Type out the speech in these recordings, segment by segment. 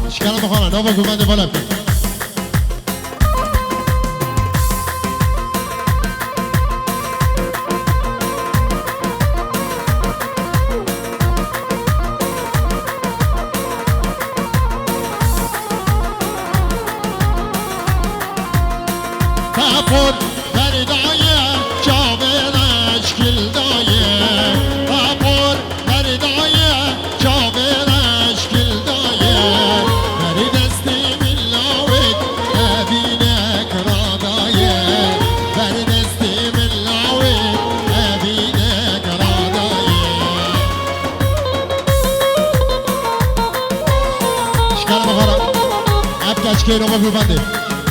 اشکال مخانا نوبا گومنده بالا بکن Kapur Feridaye Kâbe'ne eşkil daye Kapur Feridaye Kâbe'ne eşkil daye Veri desti millavit evine kradaye Veri desti millavit evine kradaye اشکال مخانا اب کچکی نوبا گومنده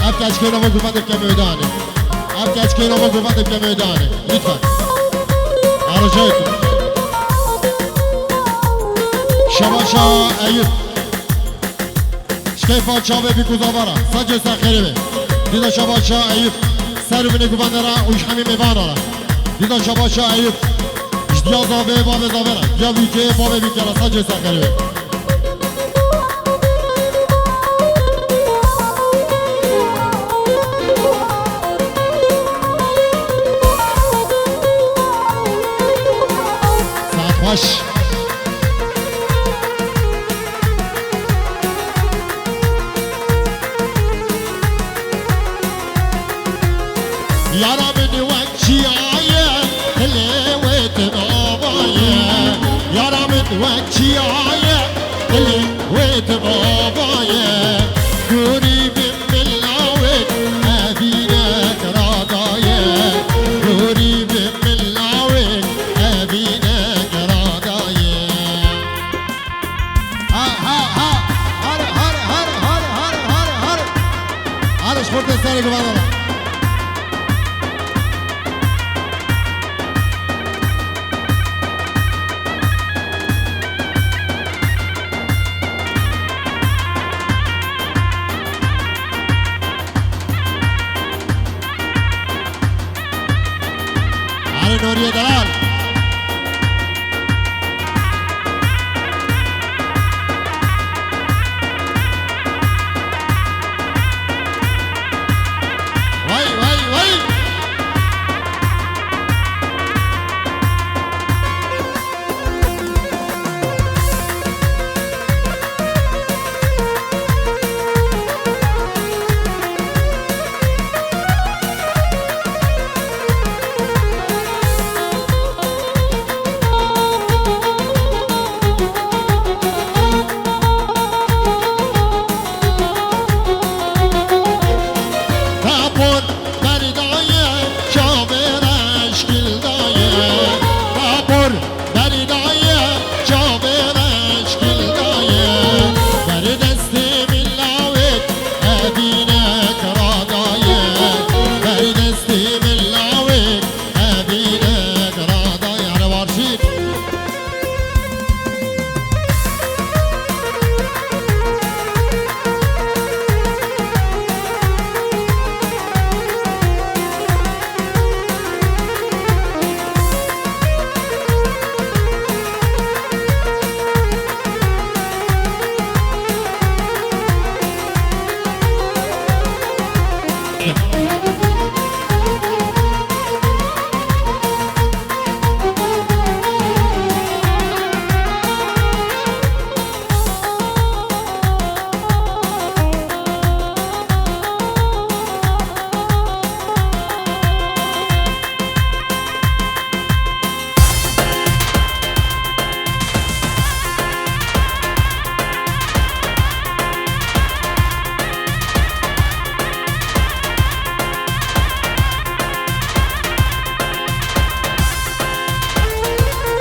اب کچکی نوبا گومنده که میدانه اب کچکی نوبا گومنده که میدانه لطفا عرجایتون شباشا ایوب شکیفا چاوه بی کزاوارا سنجه سخیره بی دیدا شباشا ایوب سر بینه گومنده را اوش همین میوان را دیدا شباشا ایوب اشتیا زاوه بابه زاوه را یا ویکه بابه بیکره سنجه سخیره بی باش Yara beni vekçiye Televet babaye Yara beni vekçiye Televet babaye Guribim millavet Evine kradaye Guribim millavet Evine kradaye ها ها ها هر هر هر هر هر هر هر هرش خورد سری گوانه Ali Nuriye Dalal Vay vay vay Kapur Feridaye Kâbe'ne eşkil daye Kapur Feridaye Kâbe'ne eşkil daye Veri desti millavit evine kradaye Veri desti millavit evine kradaye Yani varşit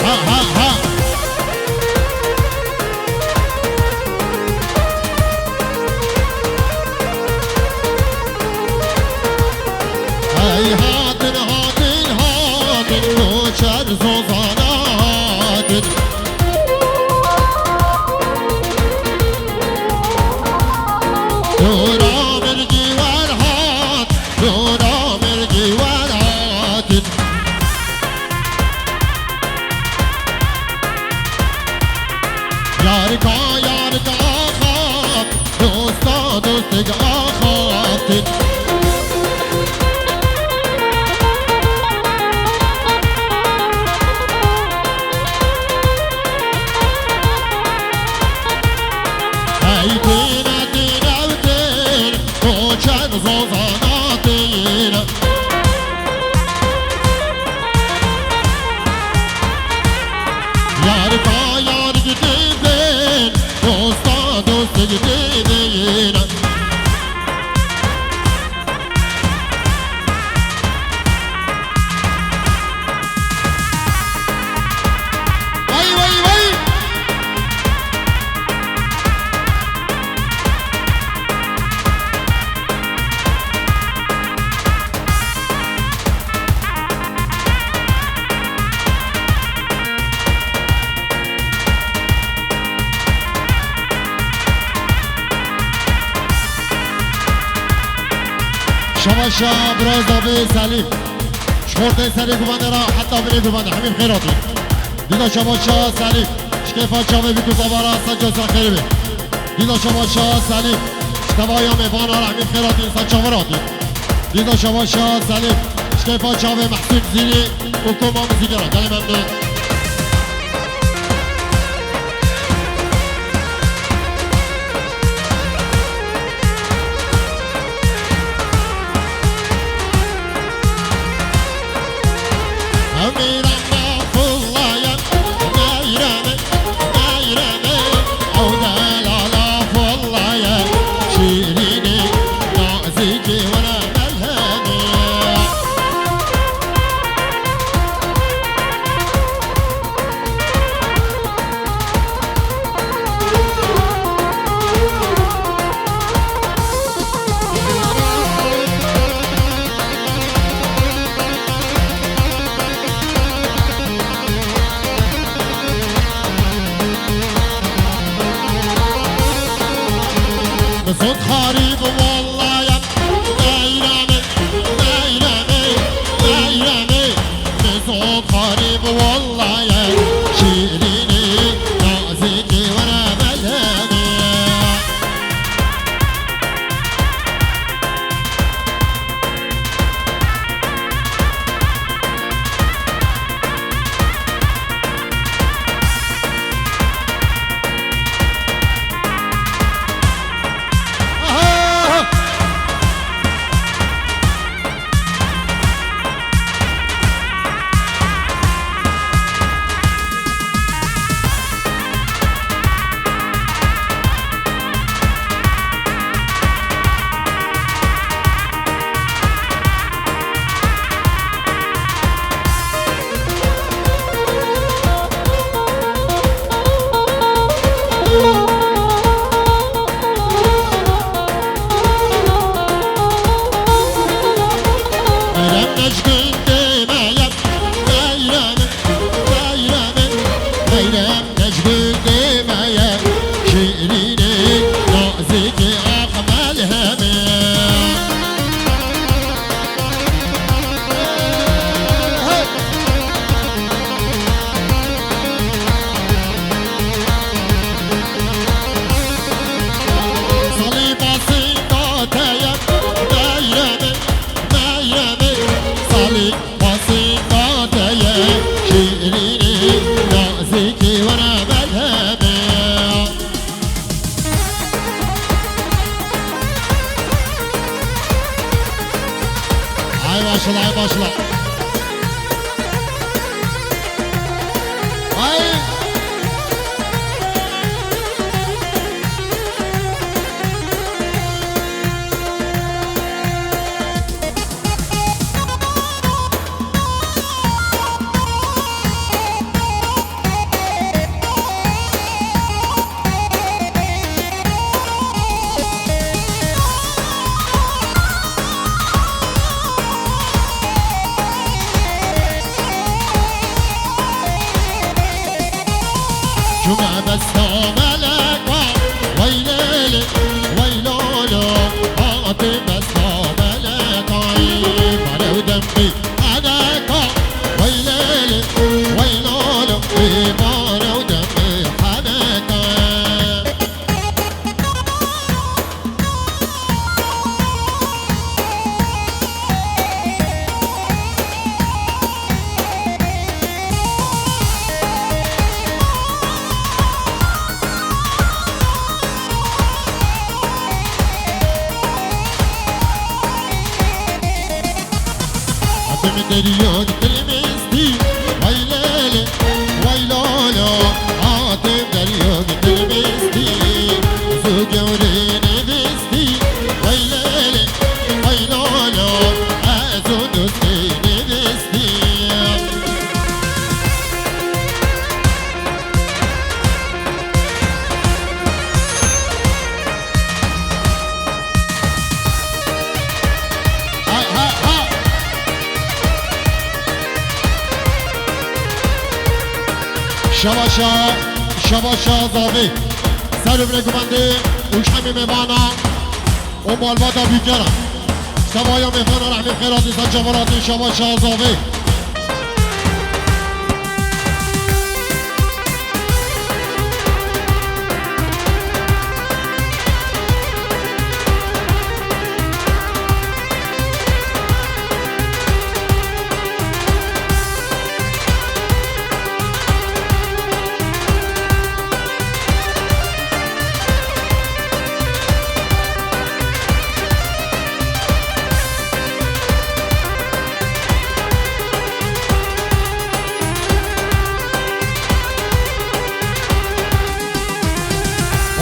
Ha ha ha Hey hatın hatın hatın Koçer zozana hatın Dura mergi var hat Dura mergi var hatın Yar ka دوستك آخاتي هيدينا دينا ودين وكان زوزاناتينا يارفا يار جديدين دوستا دوست جديدين وي وي وي شماشا برازا بي سليم شخورتي سليم كوباندرا حتى بني كوباندر حبيب خيراتي دينا شماشا سليم شكيفا شامي بيكو زبارا سجا سخيري دينا شماشا سليم شتوايا ميفانا حبيب خيراتي سجا فراتي دينا شماشا سليم شكيفا شامي محسوب زيني وكوما مزيجرا دالي ممنون أميرنا فلايا نايراني نايراني عودا لالا فلايا شيريني نازيكي وانا ملهاني بصوت خريب والله يا نايراني نايراني نايراني بصوت خريب والله يا شيريني نازيكي وانا ملهاني başla başla. Ay. جمع بسام لك ويلي ويلولو عاطي بسام لك على ودمي عليك ويلي ويلولو على ودمي عليك شباشا زاوی سر بره گمنده اوش همی میوانا و مالبادا بیگرم سبایا میوانا رحمی خیراتی سن جواراتی شباشا زاوی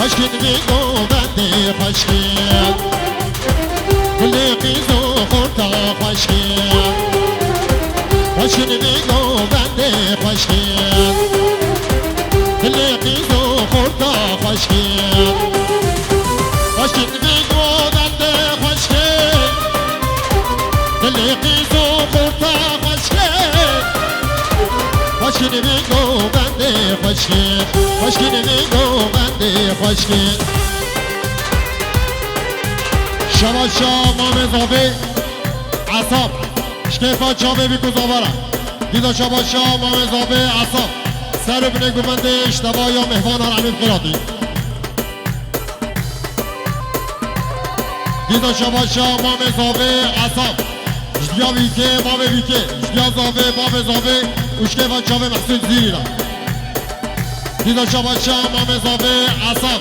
Hoşkin vigo bende hoşkin Kulli qizo khurta hoşkin Hoşkin vigo bende hoşkin Kulli qizo khurta hoşkin Hoşkin vigo bende hoşkin Kulli qizo khurta hoşkin Hoşkin vigo bende hoşkin Hoşkin vigo bende hoşkin شباشا مام زابه عصاب شکیفا چابه بی کزاورا دیدا شباشا مام زابه عصاب سر بنه گمنده اشتباه یا مهوان هر امید قراتی دیدا شباشا مام زابه عصاب جدیا بیکه مام بیکه جدیا زابه مام زابه اشکیفا چابه محسوس زیری را دیدا شباشا مام زابه عصاب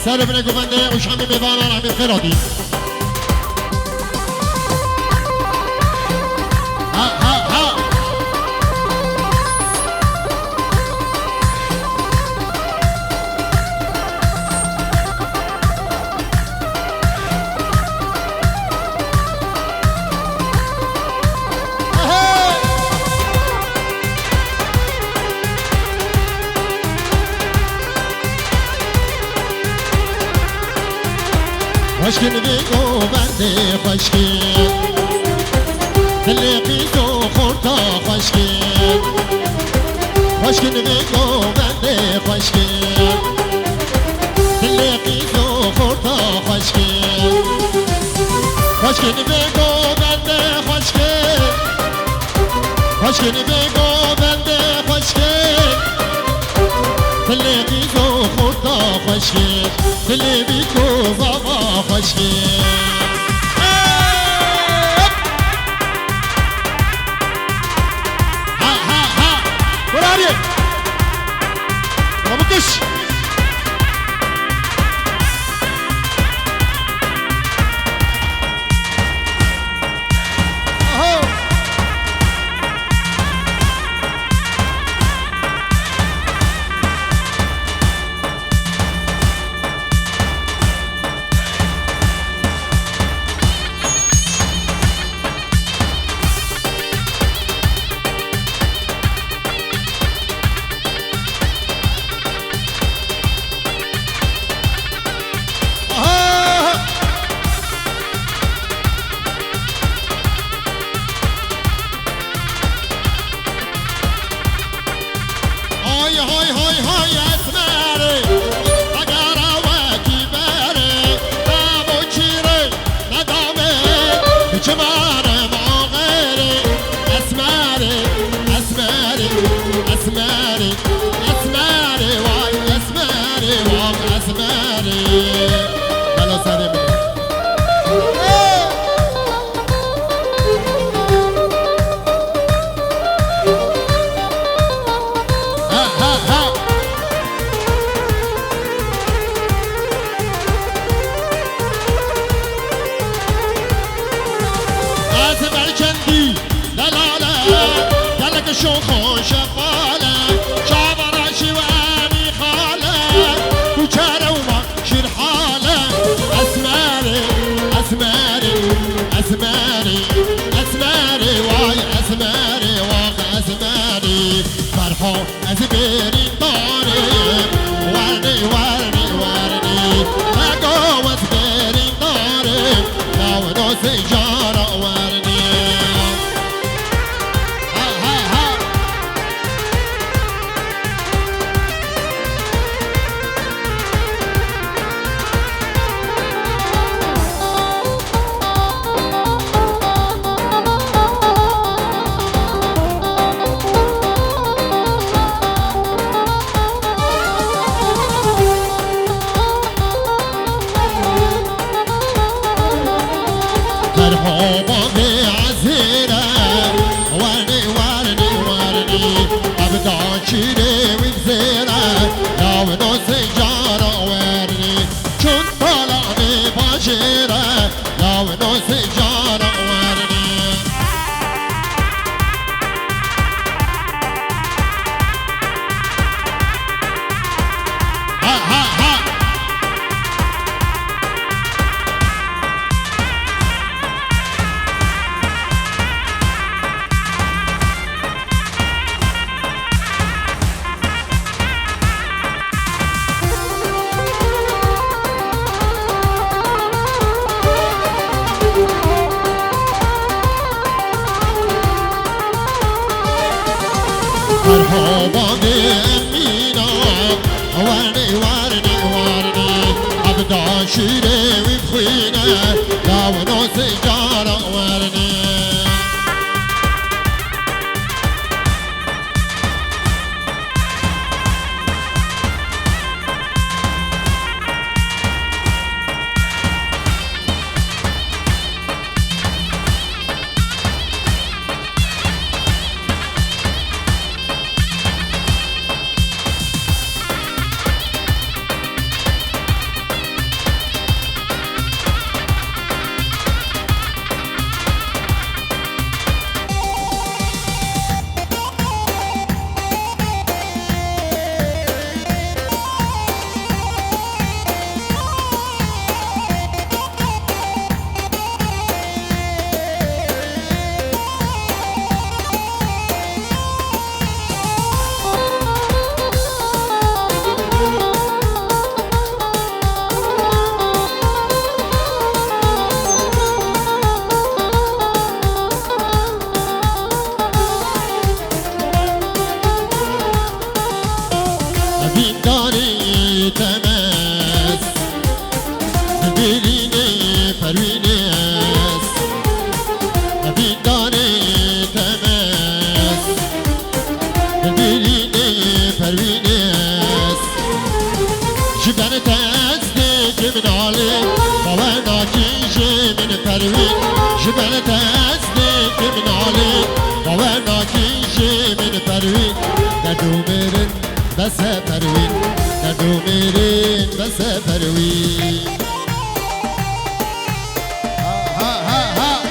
سر بنه گمنده اشهمی مهوان هر امید قراتی خوشگل بیگو بنده خوشگل دل قیزو خورتا خوشگل خوشگل بیگو بنده خوشگل دل قیزو خورتا خوشگل خوشگل بیگو بنده خوشگل خوشگل بیگو بنده خوشگل دل قیزو خورتا خوشگل دل بیگو بابا خوشگل برای بابکش شیره و زیره یا و نو سجارا ورنی چون طالع باشیره یا و نو سجارا ورنی ها ها ها مرحبا بأمينا وارني وارني وارني عبدا شيري وبخوينا لا ونو سجارة وارني داری تماس دلینی پروینس داری تماس دلینی پروینس جبن تصدیق من علی باورنا کیش من پروین جبن تصدیق من علی باورنا کیش من پروین در دومرن بس پروین در دومرین بس پروین ها ها ها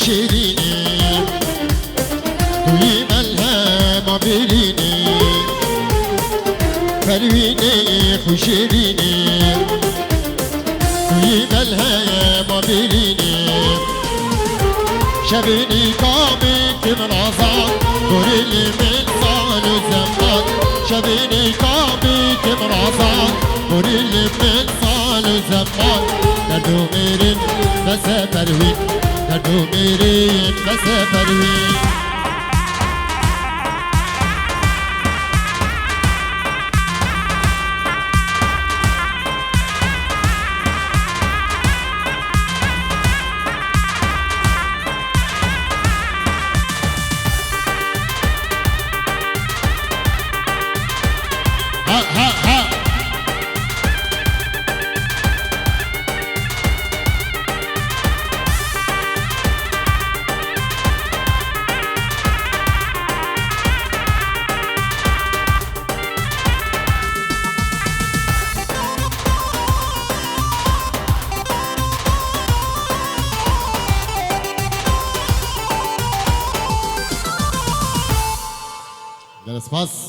شیرینی توی ملهم برینی پروینه خوشیرینی توی ملهم برینی شبینی کامی کم رازان دوریلی من سال و زمان شبینی کامی کم رازان دوریلی من سال و زمان در دو میرین بس پروین در دو میرین بس پروین Teraz pas.